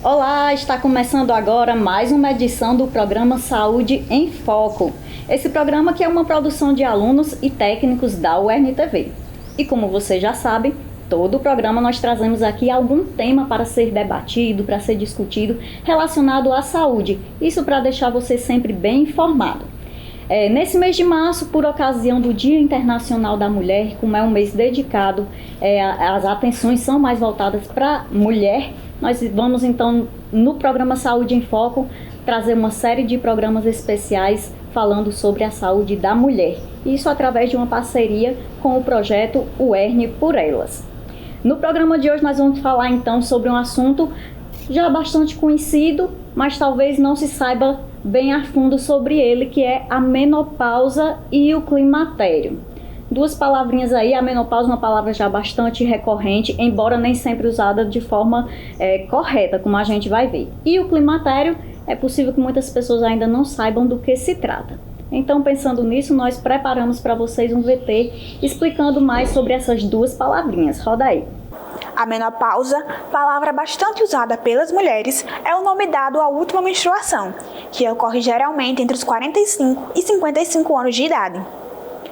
Olá, está começando agora mais uma edição do programa Saúde em Foco. Esse programa que é uma produção de alunos e técnicos da UERN-TV. E como você já sabe, todo o programa nós trazemos aqui algum tema para ser debatido, para ser discutido relacionado à saúde. Isso para deixar você sempre bem informado. Nesse mês de março, por ocasião do Dia Internacional da Mulher, como é um mês dedicado, as atenções são mais voltadas para a mulher. Nós vamos então, no programa Saúde em Foco, trazer uma série de programas especiais falando sobre a saúde da mulher. Isso através de uma parceria com o projeto UERN por Elas. No programa de hoje nós vamos falar então sobre um assunto já bastante conhecido, mas talvez não se saiba bem a fundo sobre ele, que é a menopausa e o climatério. Duas palavrinhas aí, a menopausa é uma palavra já bastante recorrente, embora nem sempre usada de forma correta, como a gente vai ver. E o climatério, é possível que muitas pessoas ainda não saibam do que se trata. Então, pensando nisso, nós preparamos para vocês um VT explicando mais sobre essas duas palavrinhas. Roda aí. A menopausa, palavra bastante usada pelas mulheres, é o nome dado à última menstruação, que ocorre geralmente entre os 45 e 55 anos de idade.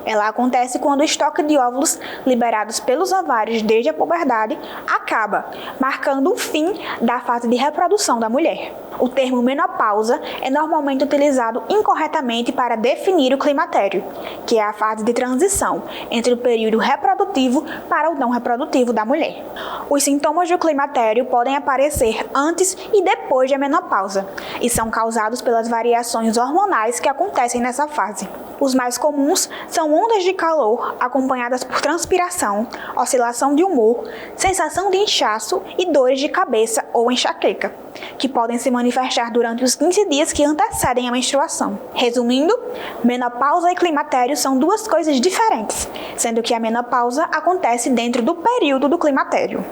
Ela acontece quando o estoque de óvulos liberados pelos ovários desde a puberdade acaba, marcando o fim da fase de reprodução da mulher. O termo menopausa é normalmente utilizado incorretamente para definir o climatério, que é a fase de transição entre o período reprodutivo para o não reprodutivo da mulher. Os sintomas do climatério podem aparecer antes e depois da menopausa e são causados pelas variações hormonais que acontecem nessa fase. Os mais comuns são ondas de calor acompanhadas por transpiração, oscilação de humor, sensação de inchaço e dores de cabeça ou enxaqueca, que podem se manifestar durante os 15 dias que antecedem a menstruação. Resumindo, menopausa e climatério são duas coisas diferentes, sendo que a menopausa acontece dentro do período do climatério.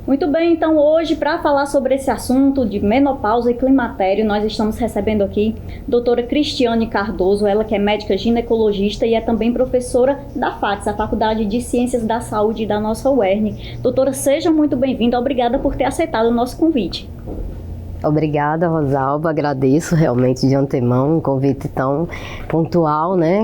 Muito bem, então hoje para falar sobre esse assunto de menopausa e climatério, nós estamos recebendo aqui a doutora Cristiane Cardoso, ela que é médica ginecologista e é também professora da FACS, a Faculdade de Ciências da Saúde da nossa UERN. Doutora, seja muito bem-vinda, obrigada por ter aceitado o nosso convite. Obrigada, Rosalba, agradeço realmente de antemão um convite tão pontual, né?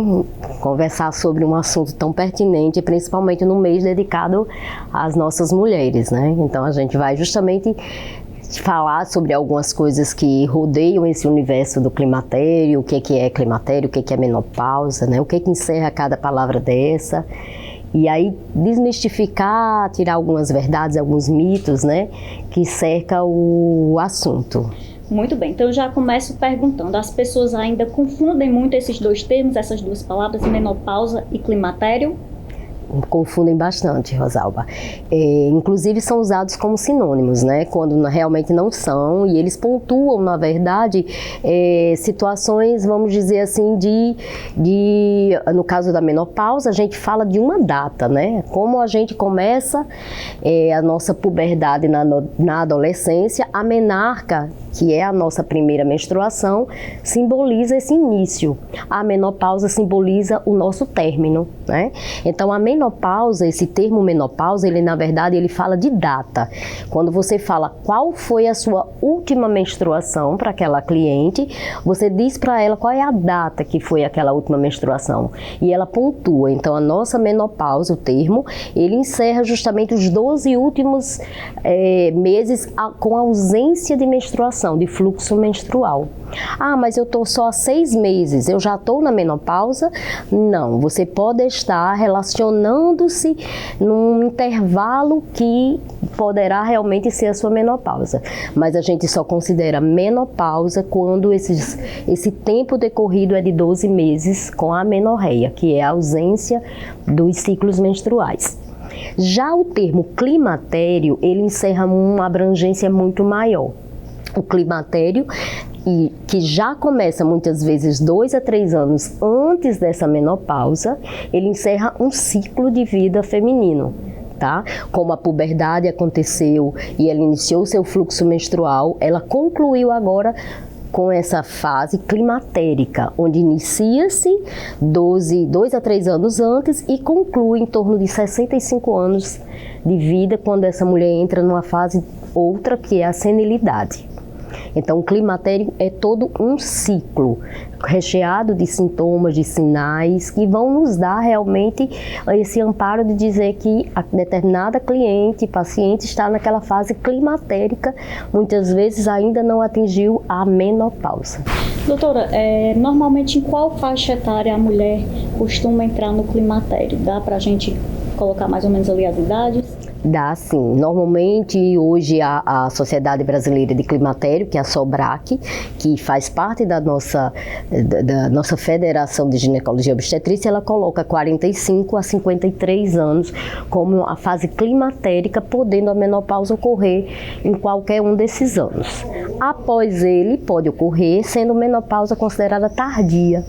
Conversar sobre um assunto tão pertinente, principalmente no mês dedicado às nossas mulheres, né? Então a gente vai justamente falar sobre algumas coisas que rodeiam esse universo do climatério, o que é climatério, o que é menopausa, né? O que encerra cada palavra dessa. E aí desmistificar, tirar algumas verdades, alguns mitos, né, que cercam o assunto. Muito bem, então eu já começo perguntando, as pessoas ainda confundem muito esses dois termos, essas duas palavras, menopausa e climatério? Confundem bastante, Rosalba. Inclusive são usados como sinônimos, né? Quando realmente não são, e eles pontuam, na verdade, situações, vamos dizer assim, no caso da menopausa, a gente fala de uma data, né? Como a gente começa a nossa puberdade na adolescência, a menarca, que é a nossa primeira menstruação, simboliza esse início. A menopausa simboliza o nosso término, né? Então, a menopausa, esse termo menopausa, ele na verdade ele fala de data. Quando você fala qual foi a sua última menstruação para aquela cliente, você diz para ela qual é a data que foi aquela última menstruação. E ela pontua. Então, a nossa menopausa, o termo, ele encerra justamente os 12 últimos meses com ausência de menstruação, de fluxo menstrual. Ah, mas eu estou só há 6 meses, eu já estou na menopausa? Não, você pode estar relacionando-se num intervalo que poderá realmente ser a sua menopausa. Mas a gente só considera menopausa quando esse tempo decorrido é de 12 meses com a amenorreia, que é a ausência dos ciclos menstruais. Já o termo climatério, ele encerra uma abrangência muito maior. O climatério, que já começa muitas vezes 2 a 3 anos antes dessa menopausa, ele encerra um ciclo de vida feminino. Tá? Como a puberdade aconteceu e ela iniciou seu fluxo menstrual, ela concluiu agora com essa fase climatérica, onde inicia-se 2 a 3 anos antes e conclui em torno de 65 anos de vida quando essa mulher entra numa fase outra, que é a senilidade. Então, o climatério é todo um ciclo recheado de sintomas, de sinais que vão nos dar realmente esse amparo de dizer que a determinada paciente está naquela fase climatérica, muitas vezes ainda não atingiu a menopausa. Doutora, normalmente em qual faixa etária a mulher costuma entrar no climatério? Dá para a gente colocar mais ou menos ali as idades? Dá sim. Normalmente, hoje, a Sociedade Brasileira de Climatério, que é a SOBRAC, que faz parte da nossa Federação de Ginecologia e Obstetrícia, ela coloca 45 a 53 anos como a fase climatérica, podendo a menopausa ocorrer em qualquer um desses anos. Após ele, pode ocorrer, sendo menopausa considerada tardia.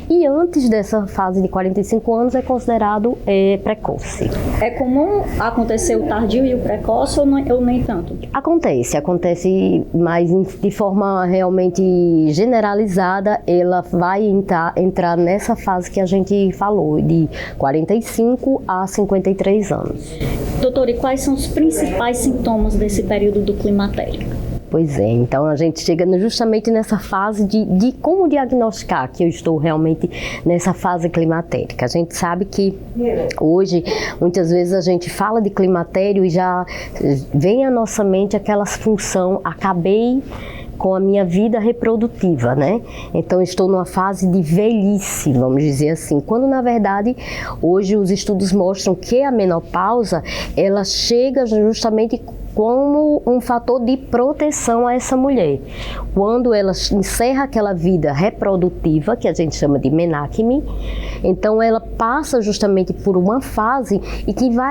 E antes dessa fase de 45 anos é considerado precoce. É comum acontecer o tardio e o precoce ou nem tanto? Acontece, mas de forma realmente generalizada, ela vai entrar nessa fase que a gente falou, de 45 a 53 anos. Doutora, e quais são os principais sintomas desse período do climatério? Pois é, então a gente chega justamente nessa fase de como diagnosticar que eu estou realmente nessa fase climatérica. A gente sabe que hoje, muitas vezes a gente fala de climatério e já vem à nossa mente aquela função, acabei com a minha vida reprodutiva, né? Então estou numa fase de velhice, vamos dizer assim, quando na verdade hoje os estudos mostram que a menopausa, ela chega justamente como um fator de proteção a essa mulher. Quando ela encerra aquela vida reprodutiva, que a gente chama de menacme, então ela passa justamente por uma fase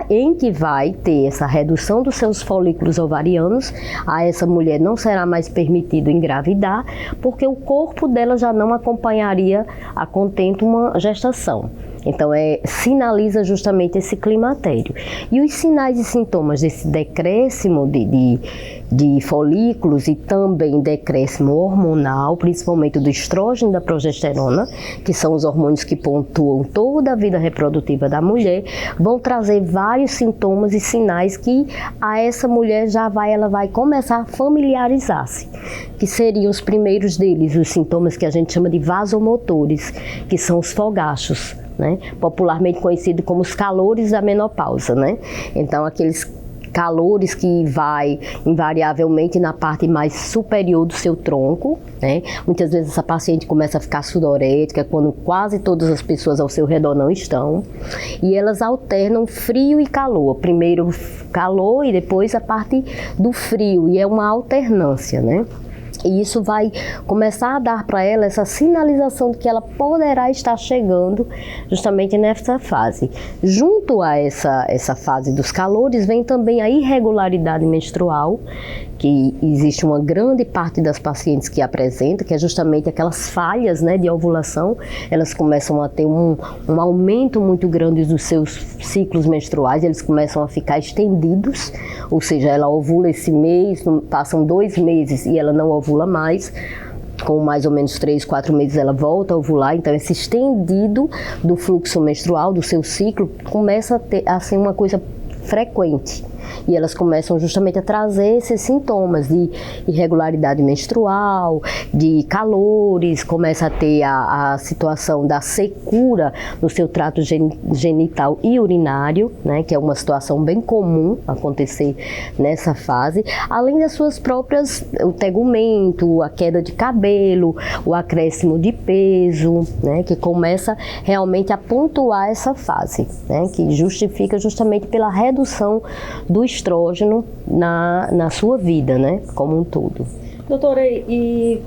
em que vai ter essa redução dos seus folículos ovarianos, a essa mulher não será mais permitido engravidar, porque o corpo dela já não acompanharia a contento uma gestação. Então, sinaliza justamente esse climatério. E os sinais e sintomas desse decréscimo de folículos e também decréscimo hormonal, principalmente do estrógeno e da progesterona, que são os hormônios que pontuam toda a vida reprodutiva da mulher, vão trazer vários sintomas e sinais que a essa mulher ela vai começar a familiarizar-se, que seriam os primeiros deles, os sintomas que a gente chama de vasomotores, que são os fogachos, né? Popularmente conhecido como os calores da menopausa, né? Então, aqueles calores que vai invariavelmente na parte mais superior do seu tronco, né? Muitas vezes essa paciente começa a ficar sudorética quando quase todas as pessoas ao seu redor não estão, e elas alternam frio e calor, primeiro calor e depois a parte do frio, e é uma alternância, né? E isso vai começar a dar para ela essa sinalização de que ela poderá estar chegando justamente nessa fase. Junto a essa fase dos calores, vem também a irregularidade menstrual, que existe uma grande parte das pacientes que apresenta, que é justamente aquelas falhas, né, de ovulação. Elas começam a ter um aumento muito grande dos seus ciclos menstruais, eles começam a ficar estendidos, ou seja, ela ovula esse mês, passam 2 meses e ela não ovula mais. Com mais ou menos 3, 4 meses ela volta a ovular, então esse estendido do fluxo menstrual, do seu ciclo, começa a ser uma coisa frequente. E elas começam justamente a trazer esses sintomas de irregularidade menstrual, de calores, começa a ter a situação da secura no seu trato genital e urinário, né, que é uma situação bem comum acontecer nessa fase, além das suas próprias, o tegumento, a queda de cabelo, o acréscimo de peso, né, que começa realmente a pontuar essa fase, né, que justifica justamente pela redução do estrógeno na sua vida, né, como um todo. Doutora, e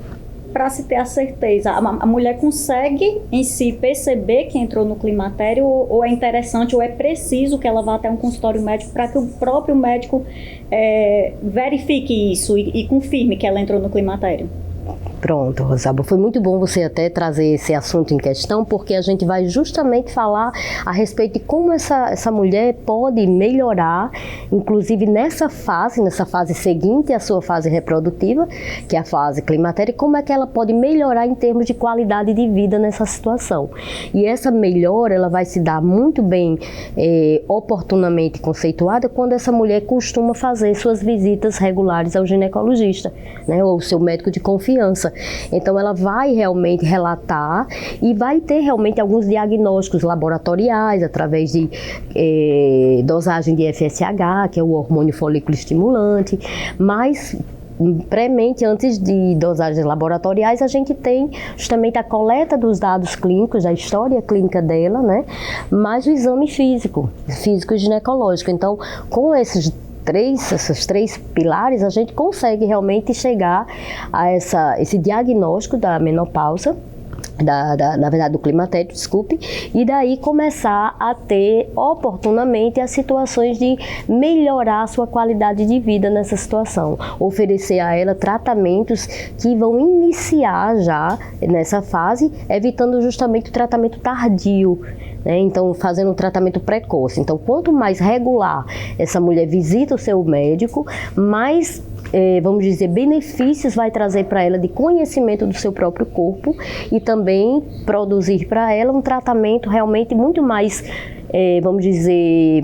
para se ter a certeza, a mulher consegue em si perceber que entrou no climatério, ou é interessante, ou é preciso que ela vá até um consultório médico para que o próprio médico verifique isso e confirme que ela entrou no climatério? Pronto, Rosalba, foi muito bom você até trazer esse assunto em questão, porque a gente vai justamente falar a respeito de como essa mulher pode melhorar, inclusive nessa fase seguinte à sua fase reprodutiva, que é a fase climatéria, como é que ela pode melhorar em termos de qualidade de vida nessa situação. E essa melhora, ela vai se dar muito bem, oportunamente conceituada, quando essa mulher costuma fazer suas visitas regulares ao ginecologista, né, ou seu médico de confiança. Então ela vai realmente relatar e vai ter realmente alguns diagnósticos laboratoriais através de dosagem de FSH, que é o hormônio folículo estimulante, mas premente, antes de dosagens laboratoriais, a gente tem justamente a coleta dos dados clínicos, da história clínica dela, né, mais o exame físico e ginecológico. Então, com esses três pilares, a gente consegue realmente chegar a esse diagnóstico da menopausa, na verdade do climatério, desculpe, e daí começar a ter oportunamente as situações de melhorar a sua qualidade de vida nessa situação, oferecer a ela tratamentos que vão iniciar já nessa fase, evitando justamente o tratamento tardio, né? Então, fazendo um tratamento precoce. Então, quanto mais regular essa mulher visita o seu médico, mais, vamos dizer, benefícios vai trazer para ela de conhecimento do seu próprio corpo e também produzir para ela um tratamento realmente muito mais, vamos dizer,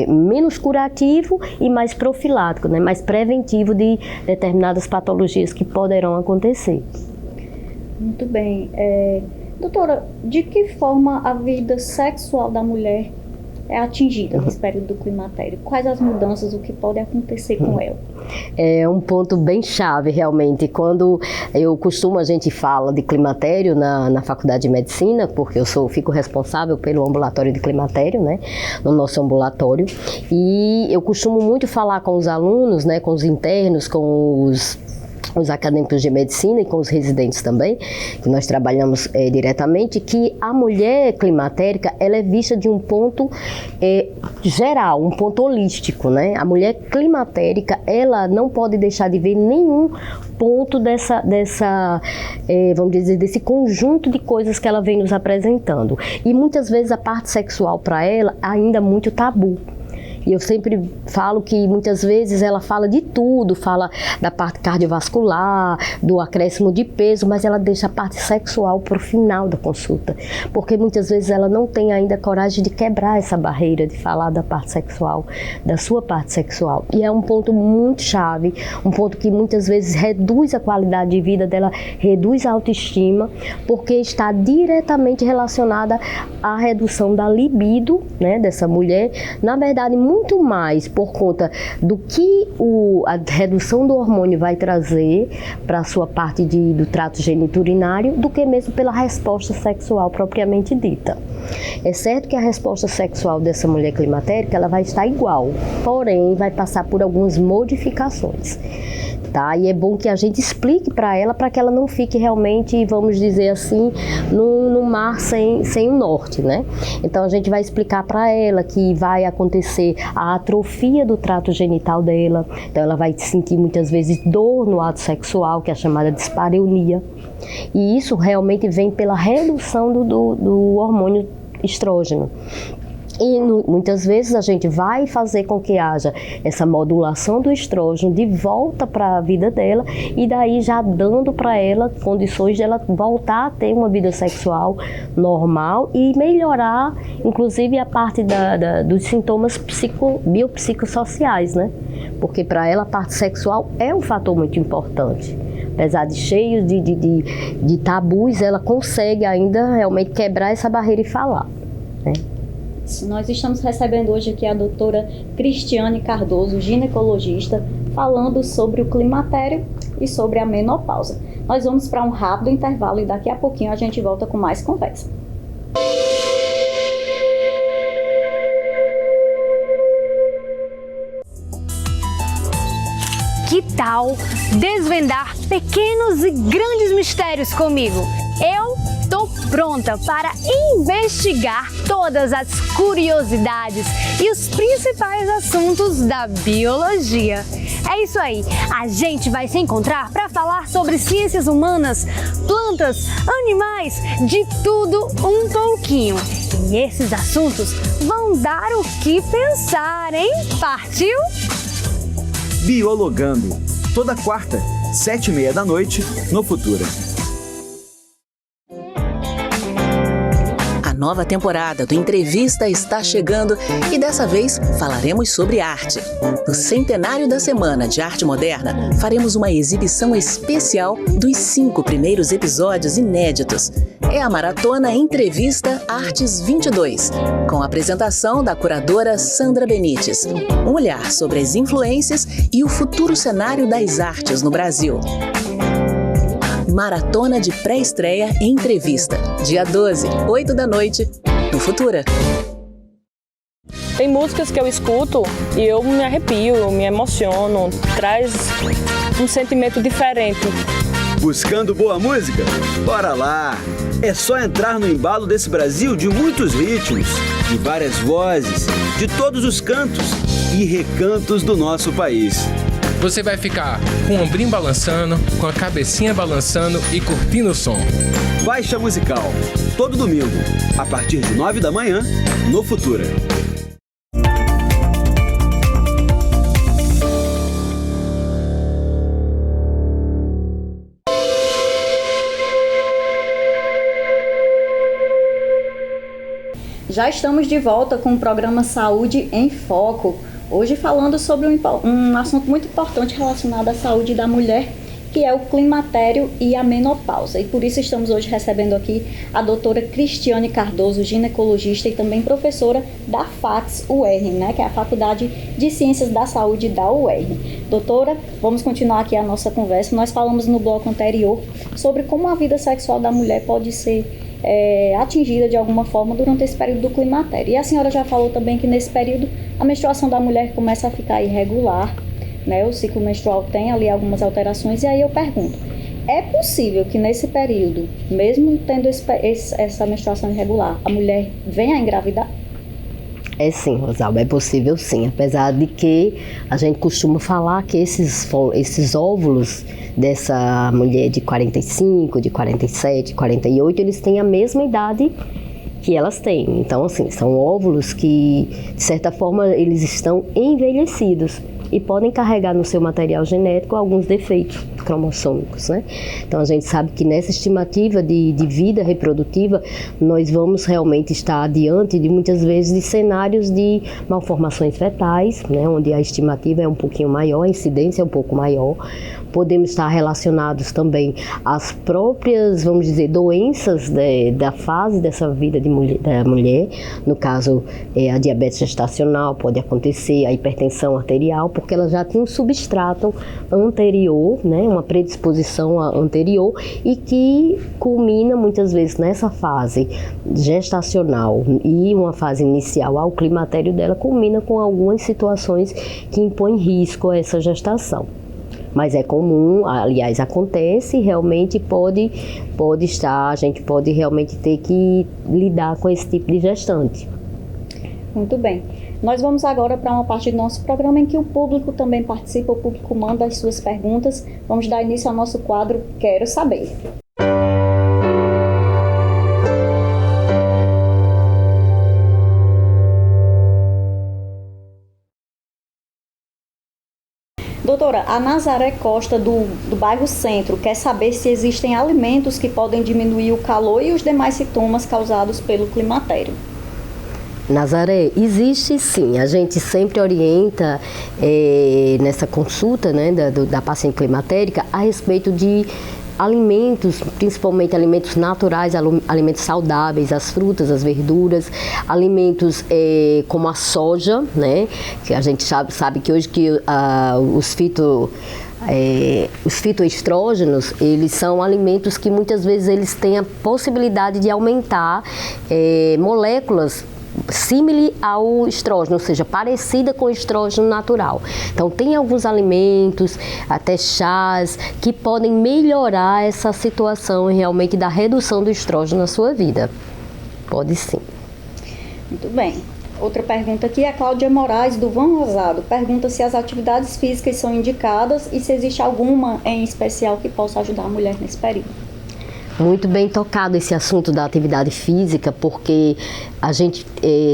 menos curativo e mais profilático, né? Mais preventivo de determinadas patologias que poderão acontecer. Muito bem. Doutora, de que forma a vida sexual da mulher é atingida nesse período do climatério? Quais as mudanças, o que pode acontecer com ela? É um ponto bem chave, realmente. Quando a gente fala de climatério na Faculdade de Medicina, porque eu fico responsável pelo ambulatório de climatério, né, no nosso ambulatório, e eu costumo muito falar com os alunos, né, com os internos, com os acadêmicos de medicina e com os residentes também, que nós trabalhamos diretamente, que a mulher climatérica, ela é vista de um ponto geral, um ponto holístico, né? A mulher climatérica, ela não pode deixar de ver nenhum ponto vamos dizer, desse conjunto de coisas que ela vem nos apresentando. E muitas vezes a parte sexual para ela ainda é muito tabu. E eu sempre falo que muitas vezes ela fala de tudo, fala da parte cardiovascular, do acréscimo de peso, mas ela deixa a parte sexual para o final da consulta, porque muitas vezes ela não tem ainda coragem de quebrar essa barreira de falar da parte sexual, da sua parte sexual. E é um ponto muito chave, um ponto que muitas vezes reduz a qualidade de vida dela, reduz a autoestima, porque está diretamente relacionada à redução da libido, né, dessa mulher. Na verdade, muito mais por conta do que a redução do hormônio vai trazer para a sua parte do trato geniturinário, do que mesmo pela resposta sexual propriamente dita. É certo que a resposta sexual dessa mulher climatérica ela vai estar igual, porém vai passar por algumas modificações. Tá? E é bom que a gente explique para ela, para que ela não fique realmente, vamos dizer assim, no mar sem o norte, né? Então a gente vai explicar para ela que vai acontecer a atrofia do trato genital dela, então ela vai sentir muitas vezes dor no ato sexual, que é a chamada dispareunia, e isso realmente vem pela redução do hormônio estrógeno. E muitas vezes a gente vai fazer com que haja essa modulação do estrógeno de volta para a vida dela, e daí já dando para ela condições de ela voltar a ter uma vida sexual normal e melhorar, inclusive, a parte dos sintomas biopsicossociais, né? Porque para ela a parte sexual é um fator muito importante. Apesar de cheio de tabus, ela consegue ainda realmente quebrar essa barreira e falar, né? Nós estamos recebendo hoje aqui a doutora Cristiane Cardoso, ginecologista, falando sobre o climatério e sobre a menopausa. Nós vamos para um rápido intervalo e daqui a pouquinho a gente volta com mais conversa. Que tal desvendar pequenos e grandes mistérios comigo? Eu estou pronta para investigar todas as curiosidades e os principais assuntos da biologia. É isso aí, a gente vai se encontrar para falar sobre ciências humanas, plantas, animais, de tudo um pouquinho. E esses assuntos vão dar o que pensar, hein? Partiu? Biologando, toda quarta, 7h30 da noite, no Futura. A nova temporada do Entrevista está chegando e dessa vez falaremos sobre arte. No centenário da Semana de Arte Moderna, faremos uma exibição especial dos 5 primeiros episódios inéditos. É a Maratona Entrevista Artes 22, com a apresentação da curadora Sandra Benites. Um olhar sobre as influências e o futuro cenário das artes no Brasil. Maratona de pré-estreia Entrevista, dia 12, 8 da noite, no Futura. Tem músicas que eu escuto e eu me arrepio, eu me emociono, traz um sentimento diferente. Buscando boa música? Bora lá! É só entrar no embalo desse Brasil de muitos ritmos, de várias vozes, de todos os cantos e recantos do nosso país. Você vai ficar com o ombrinho balançando, com a cabecinha balançando e curtindo o som. Baixa Musical, todo domingo, a partir de 9 da manhã, no Futura. Já estamos de volta com o programa Saúde em Foco. Hoje falando sobre um assunto muito importante relacionado à saúde da mulher, que é o climatério e a menopausa. E por isso estamos hoje recebendo aqui a doutora Cristiane Cardoso, ginecologista e também professora da FACS-UERN, né, que é a Faculdade de Ciências da Saúde da UERN. Doutora, vamos continuar aqui a nossa conversa. Nós falamos no bloco anterior sobre como a vida sexual da mulher pode ser atingida de alguma forma durante esse período do climatério. E a senhora já falou também que nesse período a menstruação da mulher começa a ficar irregular, né? O ciclo menstrual tem ali algumas alterações, e aí eu pergunto, é possível que nesse período, mesmo tendo essa menstruação irregular, a mulher venha a engravidar? É sim, Rosalba, é possível sim, apesar de que a gente costuma falar que esses óvulos dessa mulher de 45, de 47, 48, eles têm a mesma idade que elas têm. Então, assim, são óvulos que, de certa forma, eles estão envelhecidos e podem carregar no seu material genético alguns defeitos cromossômicos, né? Então a gente sabe que nessa estimativa de vida reprodutiva nós vamos realmente estar diante de muitas vezes de cenários de malformações fetais, né? Onde a estimativa é um pouquinho maior, a incidência é um pouco maior. Podemos estar relacionados também às próprias, vamos dizer, doenças da fase dessa vida da mulher. No caso, a diabetes gestacional pode acontecer, a hipertensão arterial, porque ela já tem um substrato anterior, né, uma predisposição anterior, e que culmina muitas vezes nessa fase gestacional e uma fase inicial ao climatério dela, culmina com algumas situações que impõem risco a essa gestação. Mas é comum, aliás, acontece, realmente pode estar, a gente pode realmente ter que lidar com esse tipo de gestante. Muito bem. Nós vamos agora para uma parte do nosso programa em que o público também participa, o público manda as suas perguntas. Vamos dar início ao nosso quadro Quero Saber. Doutora, a Nazaré Costa, do bairro Centro, quer saber se existem alimentos que podem diminuir o calor e os demais sintomas causados pelo climatério. Nazaré, existe sim, a gente sempre orienta nessa consulta, né, da paciente climatérica a respeito de alimentos, principalmente alimentos naturais, alimentos saudáveis, as frutas, as verduras, alimentos como a soja, né, que a gente sabe que hoje que os fitoestrógenos, eles são alimentos que muitas vezes eles têm a possibilidade de aumentar moléculas símile ao estrógeno, ou seja, parecida com o estrógeno natural. Então, tem alguns alimentos, até chás, que podem melhorar essa situação realmente da redução do estrógeno na sua vida. Pode sim. Muito bem. Outra pergunta aqui é a Cláudia Moraes, do Van Rosado. Pergunta se as atividades físicas são indicadas e se existe alguma em especial que possa ajudar a mulher nesse período. Muito bem tocado esse assunto da atividade física, porque a gente,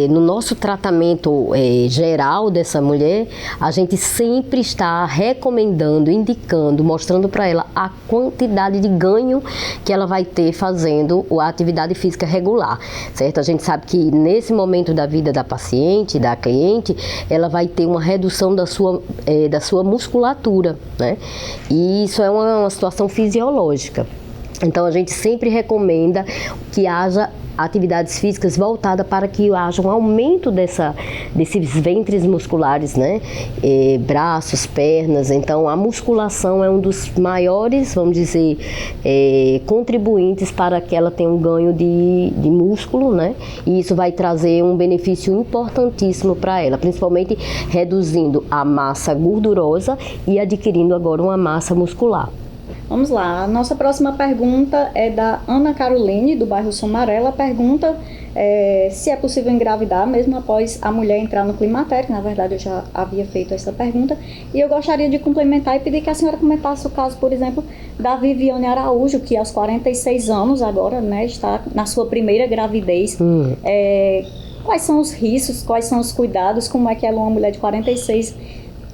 no nosso tratamento geral dessa mulher, a gente sempre está recomendando, indicando, mostrando para ela a quantidade de ganho que ela vai ter fazendo a atividade física regular, certo? A gente sabe que nesse momento da vida da paciente, da cliente, ela vai ter uma redução da sua musculatura, né? E isso é uma situação fisiológica. Então, a gente sempre recomenda que haja atividades físicas voltadas para que haja um aumento desses ventres musculares, né? Braços, pernas. Então, a musculação é um dos maiores, vamos dizer, contribuintes para que ela tenha um ganho de músculo, né? E isso vai trazer um benefício importantíssimo para ela, principalmente reduzindo a massa gordurosa e adquirindo agora uma massa muscular. Vamos lá, a nossa próxima pergunta é da Ana Caroline, do bairro Somarela. Pergunta se é possível engravidar mesmo após a mulher entrar no climatério. Na verdade, eu já havia feito essa pergunta. E eu gostaria de complementar e pedir que a senhora comentasse o caso, por exemplo, da Viviane Araújo, que aos 46 anos agora, né, está na sua primeira gravidez. Quais são os riscos, quais são os cuidados, como é que ela, uma mulher de 46,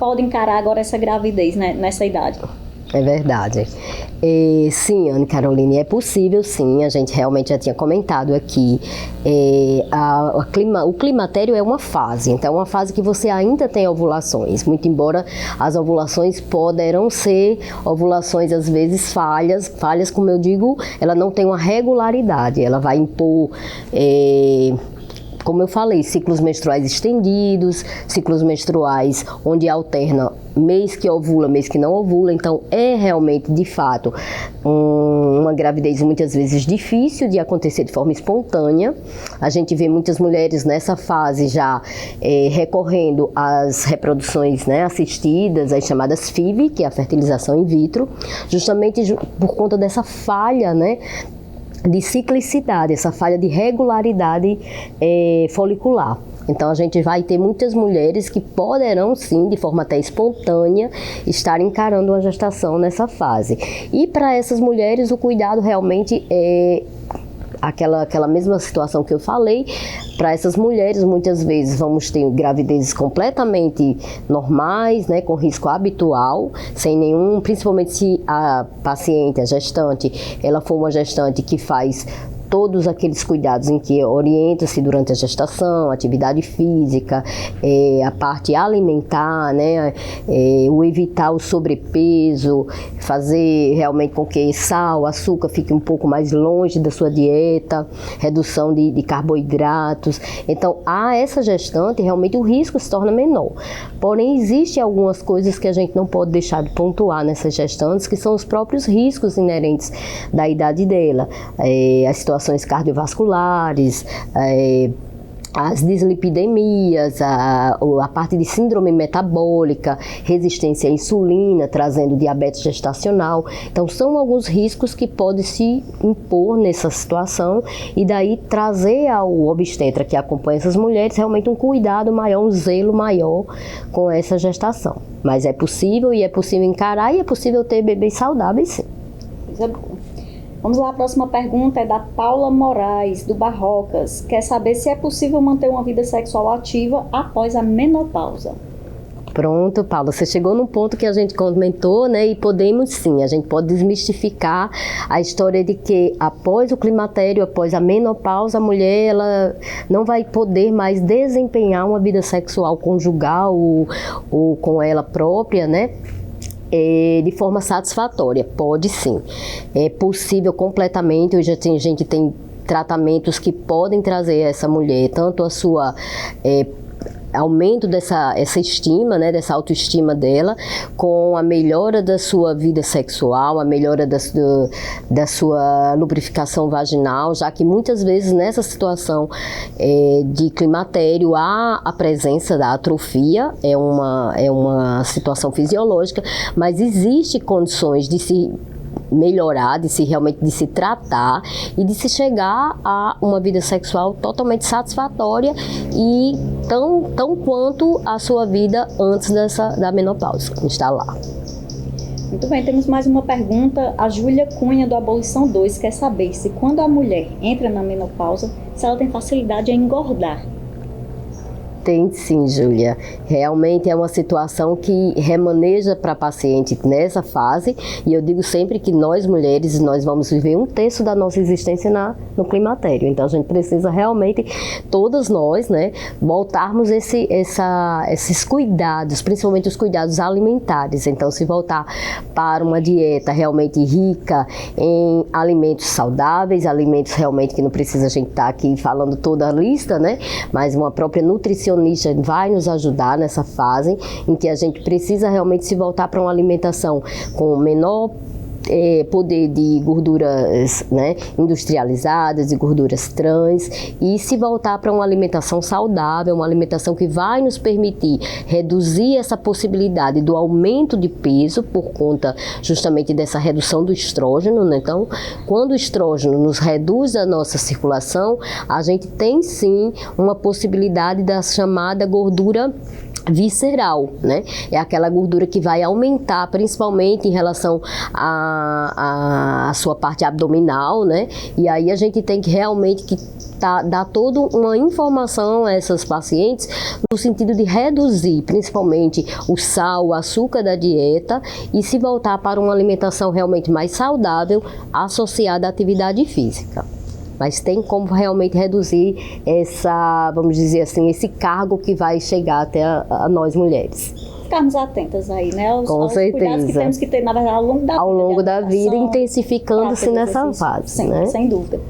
pode encarar agora essa gravidez, né, nessa idade? É verdade. Sim, Ana Caroline, é possível sim, a gente realmente já tinha comentado aqui. O climatério é uma fase, então é uma fase que você ainda tem ovulações, muito embora as ovulações poderão ser ovulações às vezes falhas, como eu digo, ela não tem uma regularidade, ela vai impor... como eu falei, ciclos menstruais estendidos, ciclos menstruais onde alterna mês que ovula, mês que não ovula. Então, é realmente, de fato, uma gravidez muitas vezes difícil de acontecer de forma espontânea. A gente vê muitas mulheres nessa fase já recorrendo às reproduções, né, assistidas, as chamadas FIV, que é a fertilização in vitro, justamente por conta dessa falha, né, de ciclicidade, essa falha de regularidade folicular. Então, a gente vai ter muitas mulheres que poderão, sim, de forma até espontânea, estar encarando uma gestação nessa fase. E para essas mulheres, o cuidado realmente é aquela mesma situação que eu falei. Para essas mulheres, muitas vezes vamos ter gravidezes completamente normais, né, com risco habitual, sem nenhum, principalmente se a paciente, a gestante, ela for uma gestante que faz todos aqueles cuidados em que orienta-se durante a gestação, atividade física, a parte alimentar, né, o evitar o sobrepeso, fazer realmente com que sal, açúcar fique um pouco mais longe da sua dieta, redução de carboidratos. Então, a essa gestante, realmente o risco se torna menor. Porém, existem algumas coisas que a gente não pode deixar de pontuar nessas gestantes, que são os próprios riscos inerentes da idade dela, as situações cardiovasculares, as dislipidemias, a parte de síndrome metabólica, resistência à insulina, trazendo diabetes gestacional. Então, são alguns riscos que podem se impor nessa situação e daí trazer ao obstetra que acompanha essas mulheres realmente um cuidado maior, um zelo maior com essa gestação. Mas é possível e é possível encarar e é possível ter bebês saudáveis, sim. Coisa boa. Vamos lá, a próxima pergunta é da Paula Moraes, do Barrocas. Quer saber se é possível manter uma vida sexual ativa após a menopausa. Pronto, Paula, você chegou num ponto que a gente comentou, né? E podemos sim, a gente pode desmistificar a história de que após o climatério, após a menopausa, a mulher ela não vai poder mais desempenhar uma vida sexual conjugal ou com ela própria, né? De forma satisfatória. Pode sim, é possível completamente. Hoje a gente tem tratamentos que podem trazer a essa mulher tanto aumento essa estima, né, dessa autoestima dela, com a melhora da sua vida sexual, a melhora da sua lubrificação vaginal, já que muitas vezes nessa situação de climatério há a presença da atrofia, é uma situação fisiológica, mas existe condições de se melhorar, de se tratar e de se chegar a uma vida sexual totalmente satisfatória e tão quanto a sua vida antes da menopausa, está lá. Muito bem, temos mais uma pergunta. A Júlia Cunha, do Abolição 2, quer saber se quando a mulher entra na menopausa, se ela tem facilidade em engordar. Tem sim, Júlia. Realmente é uma situação que remaneja para a paciente nessa fase, e eu digo sempre que nós mulheres, nós vamos viver 1/3 da nossa existência no climatério. Então a gente precisa realmente, todas nós, né, voltarmos esses cuidados, principalmente os cuidados alimentares. Então se voltar para uma dieta realmente rica em alimentos saudáveis, alimentos realmente que não precisa a gente estar aqui falando toda a lista, né, mas uma própria nutricionista vai nos ajudar nessa fase em que a gente precisa realmente se voltar para uma alimentação com menor poder de gorduras, né, industrializadas e gorduras trans, e se voltar para uma alimentação saudável, uma alimentação que vai nos permitir reduzir essa possibilidade do aumento de peso por conta justamente dessa redução do estrógeno, né? Então, quando o estrógeno nos reduz a nossa circulação, a gente tem sim uma possibilidade da chamada gordura visceral, né? É aquela gordura que vai aumentar principalmente em relação à sua parte abdominal, né? E aí a gente tem que realmente dar toda uma informação a essas pacientes no sentido de reduzir principalmente o sal, o açúcar da dieta e se voltar para uma alimentação realmente mais saudável associada à atividade física. Mas tem como realmente reduzir vamos dizer assim, esse cargo que vai chegar até a nós mulheres. Ficarmos atentas aí, né? Com certeza. Cuidados que temos que ter, na verdade, ao longo da vida, intensificando-se nessa fase. Sim, né? Sem dúvida.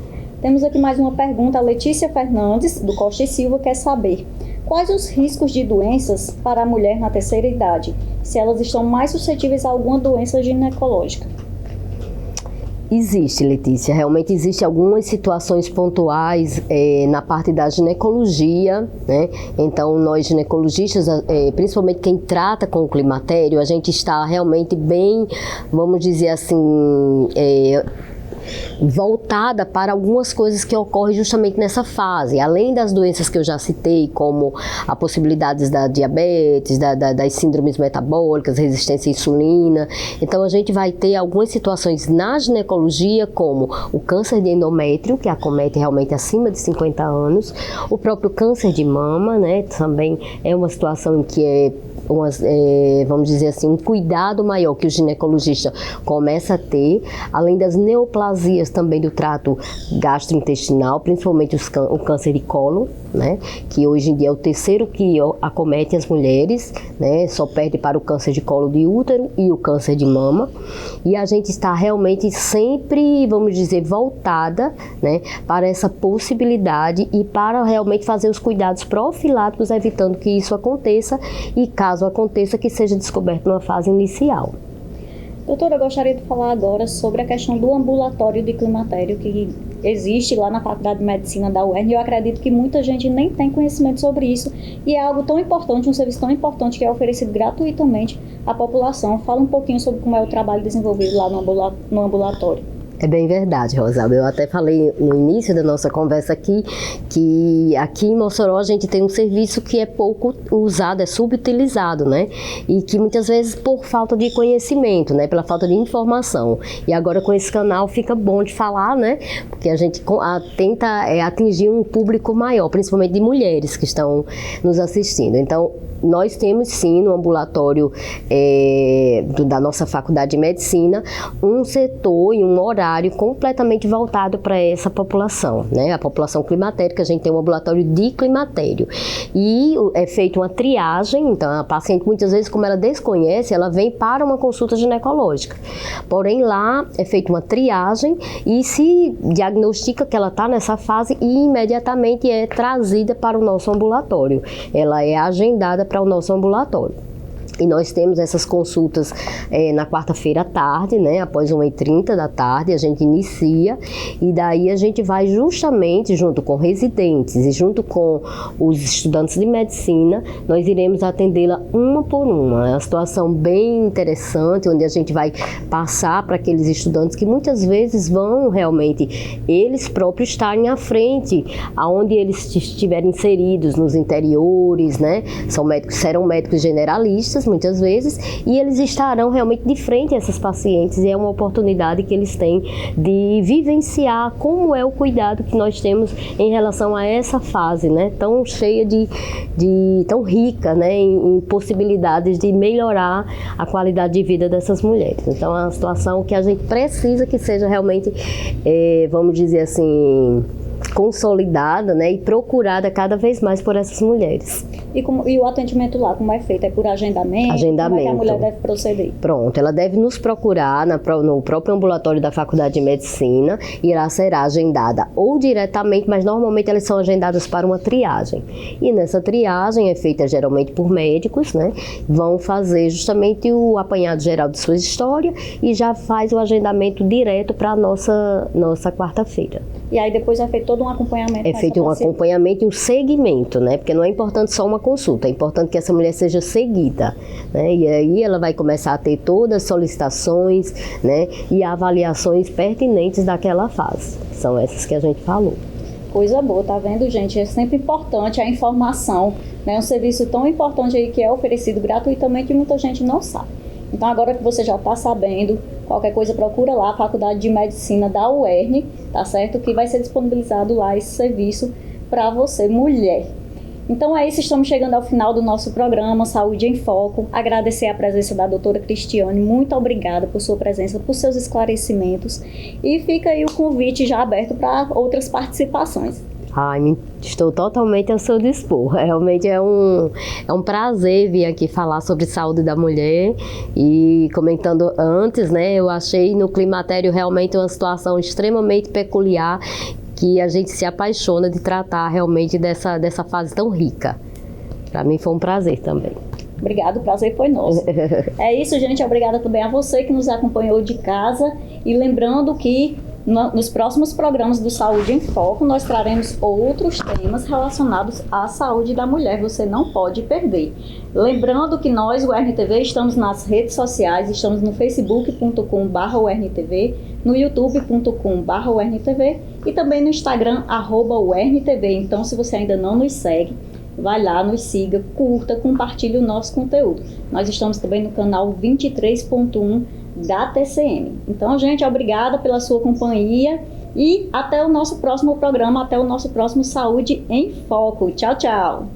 Temos aqui mais uma pergunta. A Letícia Fernandes, do Costa e Silva, quer saber quais os riscos de doenças para a mulher na terceira idade, se elas estão mais suscetíveis a alguma doença ginecológica. Existe, Letícia, realmente existem algumas situações pontuais na parte da ginecologia, né? Então nós ginecologistas, principalmente quem trata com o climatério, a gente está realmente bem, vamos dizer assim, voltada para algumas coisas que ocorrem justamente nessa fase, além das doenças que eu já citei, como a possibilidade da diabetes, das síndromes metabólicas, resistência à insulina. Então a gente vai ter algumas situações na ginecologia, como o câncer de endométrio, que acomete realmente acima de 50 anos, o próprio câncer de mama, né, também é uma situação em que vamos dizer assim, um cuidado maior que o ginecologista começa a ter, além das neoplasias também do trato gastrointestinal, principalmente o câncer de colo, né, que hoje em dia é o terceiro que acomete as mulheres, né, só perde para o câncer de colo de útero e o câncer de mama, e a gente está realmente sempre, vamos dizer, voltada, né, para essa possibilidade e para realmente fazer os cuidados profiláticos, evitando que isso aconteça e caso aconteça que seja descoberto numa fase inicial. Doutora, eu gostaria de falar agora sobre a questão do ambulatório de climatério que existe lá na Faculdade de Medicina da UERN, e eu acredito que muita gente nem tem conhecimento sobre isso, e é algo tão importante, um serviço tão importante que é oferecido gratuitamente à população. Fala um pouquinho sobre como é o trabalho desenvolvido lá no ambulatório. É bem verdade, Rosalba. Eu até falei no início da nossa conversa aqui que aqui em Mossoró a gente tem um serviço que é pouco usado, é subutilizado, né? E que muitas vezes por falta de conhecimento, né? Pela falta de informação. E agora com esse canal fica bom de falar, né? Porque a gente tenta atingir um público maior, principalmente de mulheres que estão nos assistindo. Então, nós temos sim no ambulatório da nossa Faculdade de Medicina um setor e um horário horário completamente voltado para essa população, né? A população climatérica, a gente tem um ambulatório de climatério e é feita uma triagem, então a paciente muitas vezes, como ela desconhece, ela vem para uma consulta ginecológica, porém lá é feita uma triagem e se diagnostica que ela está nessa fase e imediatamente é trazida para o nosso ambulatório, ela é agendada para o nosso ambulatório. E nós temos essas consultas na quarta-feira à tarde, né? Após 1h30 da tarde, a gente inicia e daí a gente vai justamente junto com residentes e junto com os estudantes de medicina, nós iremos atendê-la uma por uma. É uma situação bem interessante, onde a gente vai passar para aqueles estudantes que muitas vezes vão realmente, eles próprios estarem à frente, aonde eles estiverem inseridos nos interiores, né? Serão médicos generalistas, muitas vezes, e eles estarão realmente de frente a essas pacientes e é uma oportunidade que eles têm de vivenciar como é o cuidado que nós temos em relação a essa fase, né, tão cheia tão rica, né, em possibilidades de melhorar a qualidade de vida dessas mulheres. Então é uma situação que a gente precisa que seja realmente, vamos dizer assim, consolidada, né, e procurada cada vez mais por essas mulheres. E o atendimento lá, como é feito? É por agendamento? Agendamento. Como é que a mulher deve proceder? Pronto, ela deve nos procurar no próprio ambulatório da Faculdade de Medicina e ela será agendada ou diretamente, mas normalmente elas são agendadas para uma triagem. E nessa triagem é feita geralmente por médicos, né? Vão fazer justamente o apanhado geral de sua história e já faz o agendamento direto para a nossa quarta-feira. E aí depois é feito todo um acompanhamento? É feito um acompanhamento e um segmento, né? Porque não é importante só uma consulta, é importante que essa mulher seja seguida, né? E aí ela vai começar a ter todas as solicitações, né? E avaliações pertinentes daquela fase. São essas que a gente falou. Coisa boa, tá vendo, gente? É sempre importante a informação, né? Um serviço tão importante aí que é oferecido gratuitamente e muita gente não sabe. Então agora que você já está sabendo, qualquer coisa procura lá a Faculdade de Medicina da UERN, tá certo? Que vai ser disponibilizado lá esse serviço para você, mulher. Então é isso, estamos chegando ao final do nosso programa Saúde em Foco. Agradecer a presença da doutora Cristiane, muito obrigada por sua presença, por seus esclarecimentos. E fica aí o convite já aberto para outras participações. Estou totalmente ao seu dispor. Realmente é um prazer vir aqui falar sobre saúde da mulher e comentando antes, né, eu achei no climatério realmente uma situação extremamente peculiar que a gente se apaixona de tratar realmente dessa fase tão rica. Para mim foi um prazer também. Obrigada, o prazer foi nosso. É isso, gente. Obrigada também a você que nos acompanhou de casa. E lembrando que nos próximos programas do Saúde em Foco, nós traremos outros temas relacionados à saúde da mulher. Você não pode perder. Lembrando que nós, o UERN-TV, estamos nas redes sociais, estamos no facebook.com/UERN-TV, no youtube.com/UERN-TV e também no Instagram, @UERN-TV. Então, se você ainda não nos segue, vai lá, nos siga, curta, compartilhe o nosso conteúdo. Nós estamos também no canal 23.1 da TCM. Então, gente, obrigada pela sua companhia e até o nosso próximo programa, até o nosso próximo Saúde em Foco. Tchau, tchau!